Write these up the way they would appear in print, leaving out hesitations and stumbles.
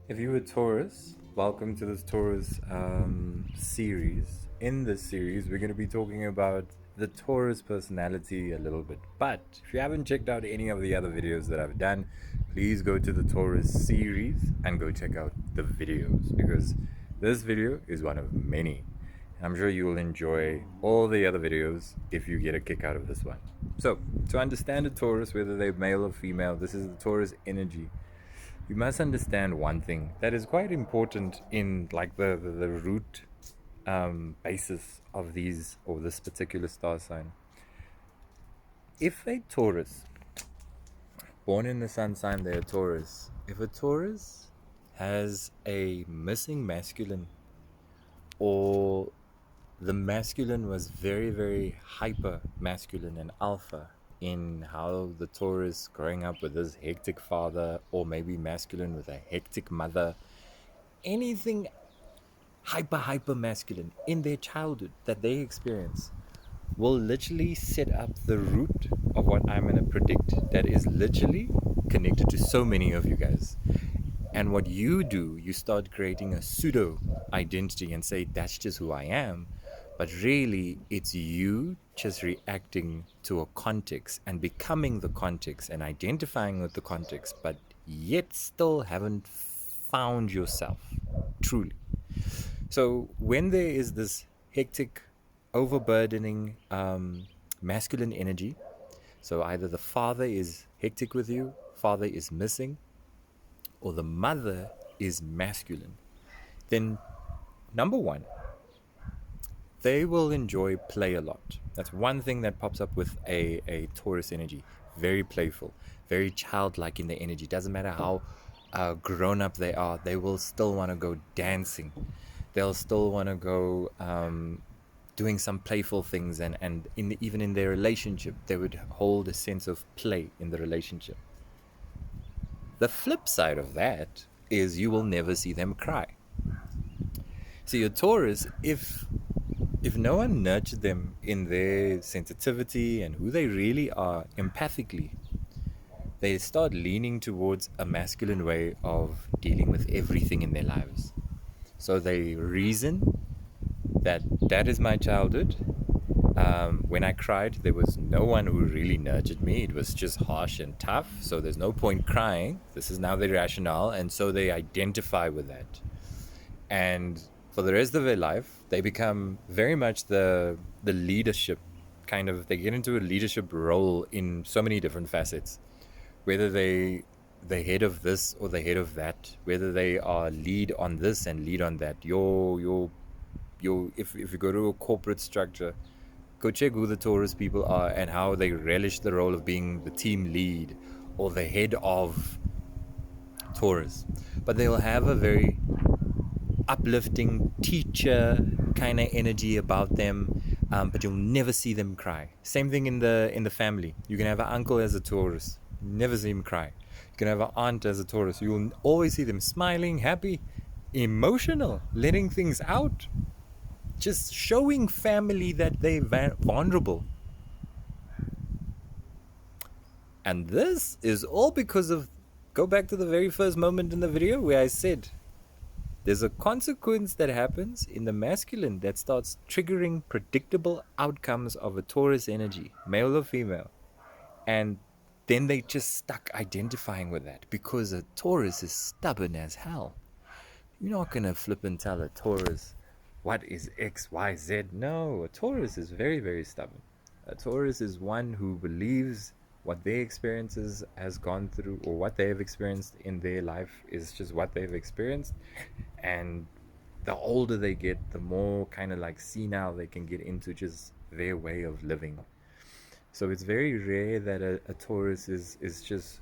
If you were Taurus, welcome to this Taurus series. In this series, we're going to be talking about the Taurus personality a little bit. But if you haven't checked out any of the other videos that I've done, please go to the Taurus series and go check out the videos because this video is one of many. I'm sure you will enjoy all the other videos if you get a kick out of this one. So, to understand a Taurus, whether they're male or female, this is the Taurus energy. You must understand one thing that is quite important in like the root basis of these or this particular star sign. If a Taurus, born in the sun sign, they're a Taurus. If a Taurus has a missing masculine, or the masculine was very, very hyper masculine and alpha in how the Taurus growing up with this hectic father, or maybe masculine with a hectic mother, anything hyper masculine in their childhood that they experience will literally set up the root of what I'm going to predict that is literally connected to so many of you guys. And what you do, you start creating a pseudo identity and say, that's just who I am. But really, it's you just reacting to a context and becoming the context and identifying with the context, but yet still haven't found yourself truly. So when there is this hectic, overburdening masculine energy, so either the father is hectic with you, father is missing, or the mother is masculine, then number one, they will enjoy play a lot. That's one thing that pops up with a Taurus energy. Very playful, very childlike in their energy. Doesn't matter how grown up they are, they will still want to go dancing. They'll still want to go doing some playful things, and even in their relationship, they would hold a sense of play in the relationship. The flip side of that is you will never see them cry. See, a Taurus, if no one nurtured them in their sensitivity and who they really are empathically, they start leaning towards a masculine way of dealing with everything in their lives. So they reason that is my childhood. When I cried, there was no one who really nurtured me. It was just harsh and tough. So there's no point crying. This is now the rationale. And so they identify with that. And for the rest of their life, they become very much the leadership kind of, they get into a leadership role in so many different facets. Whether the head of this or the head of that, whether they are lead on this and lead on that. If you go to a corporate structure, go check who the Taurus people are and how they relish the role of being the team lead or the head of Taurus. But they'll have a very uplifting teacher kind of energy about them, but you'll never see them cry. Same thing in the family. You can have an uncle as a Taurus, never see him cry. You can have an aunt as a Taurus. You will always see them smiling, happy, emotional, letting things out, just showing family that they're vulnerable. And this is all because of, go back to the very first moment in the video where I said, there's a consequence that happens in the masculine that starts triggering predictable outcomes of a Taurus energy, male or female. And then they just stuck identifying with that because a Taurus is stubborn as hell. You're not going to flip and tell a Taurus what is X, Y, Z. No, a Taurus is very, very stubborn. A Taurus is one who believes what their experiences has gone through, or what they have experienced in their life is just what they've experienced. And the older they get, the more kind of like senile they can get into just their way of living. So it's very rare that a Taurus is just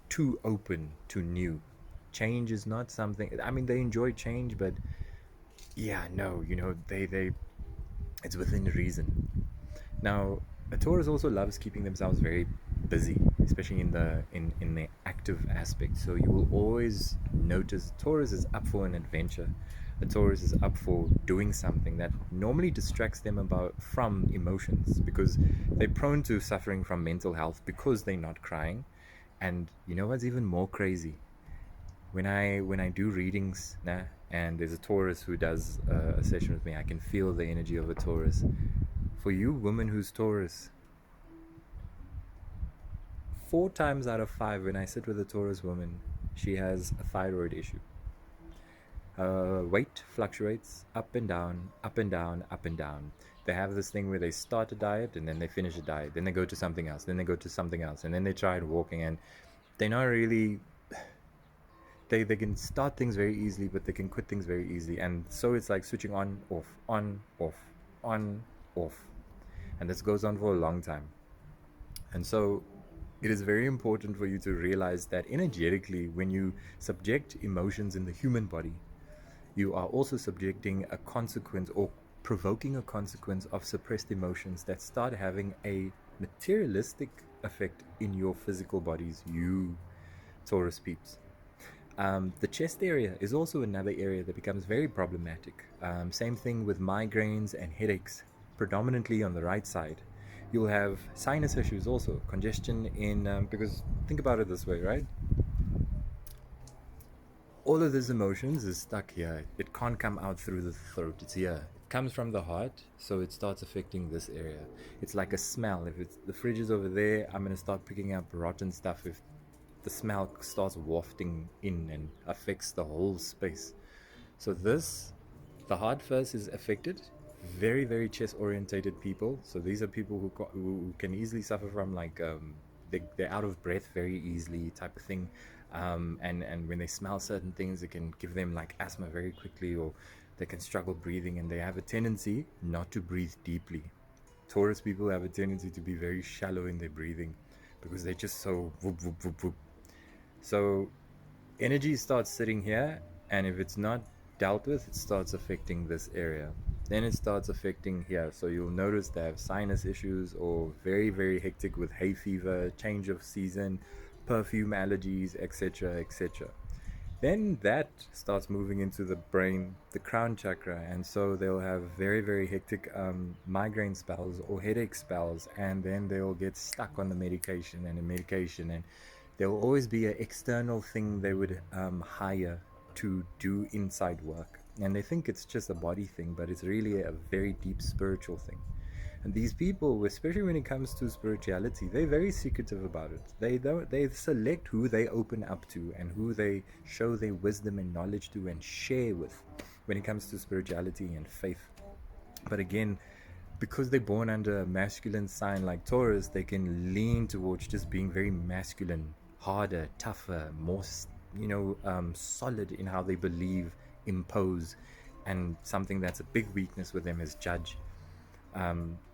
too open to new. Change is not something, I mean, they enjoy change, but yeah, no, they it's within reason. Now, a Taurus also loves keeping themselves very busy, especially in the active aspect. So you will always notice Taurus is up for an adventure. A Taurus is up for doing something that normally distracts them from emotions, because they're prone to suffering from mental health because they're not crying. And you know what's even more crazy? When I do readings, nah, and there's a Taurus who does a session with me, I can feel the energy of a Taurus. For you women who's Taurus, 4 times out of 5 when I sit with a Taurus woman, she has a thyroid issue. Weight fluctuates up and down, up and down, up and down. They have this thing where they start a diet and then they finish a diet, then they go to something else, then they go to something else, and then they try walking, and they're not really, they can start things very easily, but they can quit things very easily. And so it's like switching on, off, on, off, on, off. And this goes on for a long time. And so it is very important for you to realize that energetically, when you subject emotions in the human body, you are also subjecting a consequence or provoking a consequence of suppressed emotions that start having a materialistic effect in your physical bodies, you Taurus peeps. The chest area is also another area that becomes very problematic. Same thing with migraines and headaches, predominantly on the right side. You'll have sinus issues also, congestion in, because think about it this way, right? All of these emotions is stuck here. It can't come out through the throat. It's here. It comes from the heart, so it starts affecting this area. It's like a smell. If it's the fridge is over there, I'm gonna start picking up rotten stuff if the smell starts wafting in and affects the whole space. So the heart first is affected. Very, very chest orientated people. So these are people who can easily suffer from like they're out of breath very easily type of thing. And when they smell certain things, it can give them like asthma very quickly, or they can struggle breathing, and they have a tendency not to breathe deeply. Taurus people have a tendency to be very shallow in their breathing because they're just so whoop, whoop, whoop, whoop. So energy starts sitting here, and if it's not dealt with, it starts affecting this area. Then it starts affecting here. So you'll notice they have sinus issues, or very, very hectic with hay fever, change of season, perfume allergies, etc., etc. Then that starts moving into the brain, the crown chakra, and so they'll have very, very hectic migraine spells or headache spells, and then they'll get stuck on the medication and the medication, and there will always be an external thing they would hire to do inside work. And they think it's just a body thing, but it's really a very deep spiritual thing. And these people, especially when it comes to spirituality, they're very secretive about it. They select who they open up to and who they show their wisdom and knowledge to and share with when it comes to spirituality and faith. But again, because they're born under a masculine sign like Taurus, they can lean towards just being very masculine, harder, tougher, more, solid in how they believe, impose, and something that's a big weakness with them is judge.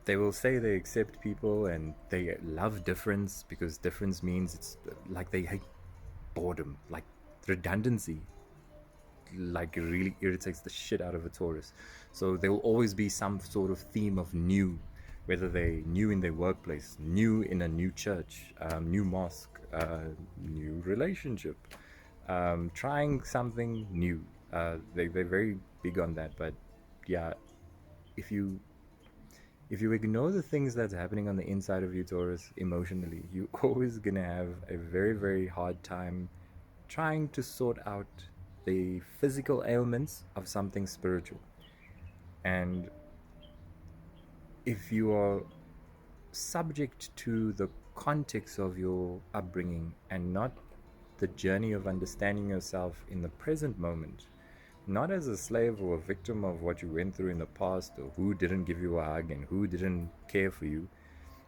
They will say they accept people and they love difference, because difference means it's like they hate boredom, like redundancy, like it really irritates the shit out of a Taurus. So there will always be some sort of theme of new, whether they new in their workplace, new in a new church, new mosque, new relationship, trying something new. They're very big on that. But yeah, if you if you ignore the things that's happening on the inside of you, Taurus, emotionally, you're always gonna have a very, very hard time trying to sort out the physical ailments of something spiritual. And if you are subject to the context of your upbringing and not the journey of understanding yourself in the present moment, not as a slave or a victim of what you went through in the past, or who didn't give you a hug and who didn't care for you,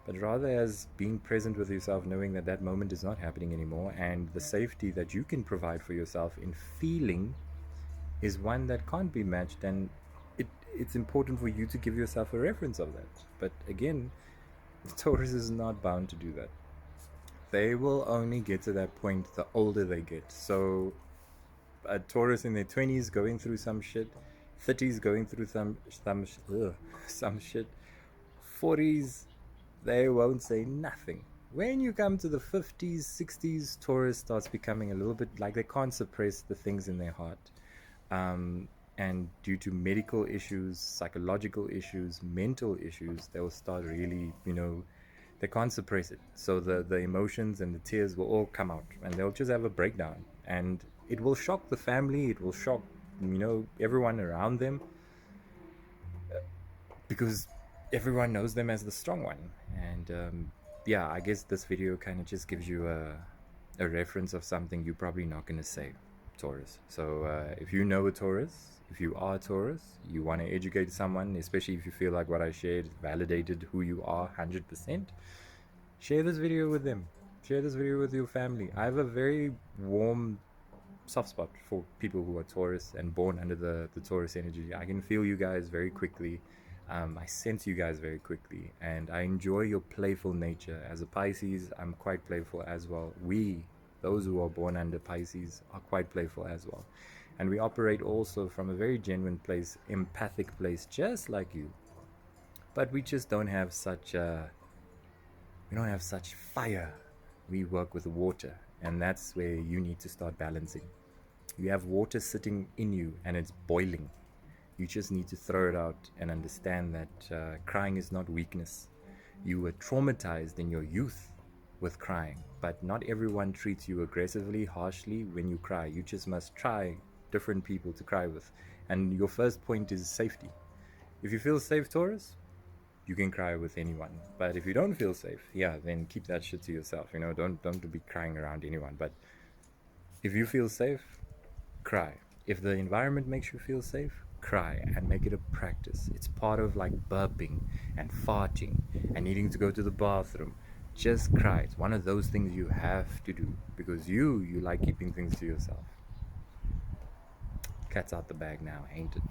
but rather as being present with yourself, knowing that that moment is not happening anymore, and the safety that you can provide for yourself in feeling is one that can't be matched. And it's important for you to give yourself a reference of that. But again, Taurus is not bound to do that. They will only get to that point the older they get. So a Taurus in their 20s going through some shit, 30s going through some shit, 40s they won't say nothing. When you come to the 50s, 60s, Taurus starts becoming a little bit like they can't suppress the things in their heart. And due to medical issues, psychological issues, mental issues, they'll start really, they can't suppress it. So the emotions and the tears will all come out, and they'll just have a breakdown. And it will shock the family, it will shock, everyone around them, because everyone knows them as the strong one. And yeah, I guess this video kind of just gives you a reference of something you're probably not going to say, Taurus. So if you know a Taurus, if you are a Taurus, you want to educate someone, especially if you feel like what I shared validated who you are 100%, share this video with them. Share this video with your family. I have a very warm soft spot for people who are Taurus and born under the Taurus energy. I can feel you guys very quickly. I sense you guys very quickly, and I enjoy your playful nature. As a Pisces, I'm quite playful as well. Those who are born under Pisces, are quite playful as well. And we operate also from a very genuine place, empathic place, just like you. But we just don't have such fire. We work with water, and that's where you need to start balancing. You have water sitting in you and it's boiling. You just need to throw it out and understand that crying is not weakness. You were traumatized in your youth with crying, but not everyone treats you aggressively, harshly when you cry. You just must try different people to cry with. And your first point is safety. If you feel safe, Taurus, you can cry with anyone. But if you don't feel safe, yeah, then keep that shit to yourself. Don't be crying around anyone. But if you feel safe, cry. If the environment makes you feel safe, cry, and make it a practice. It's part of like burping and farting and needing to go to the bathroom. Just cry. It's one of those things you have to do because you like keeping things to yourself. Cat's out the bag now, ain't it?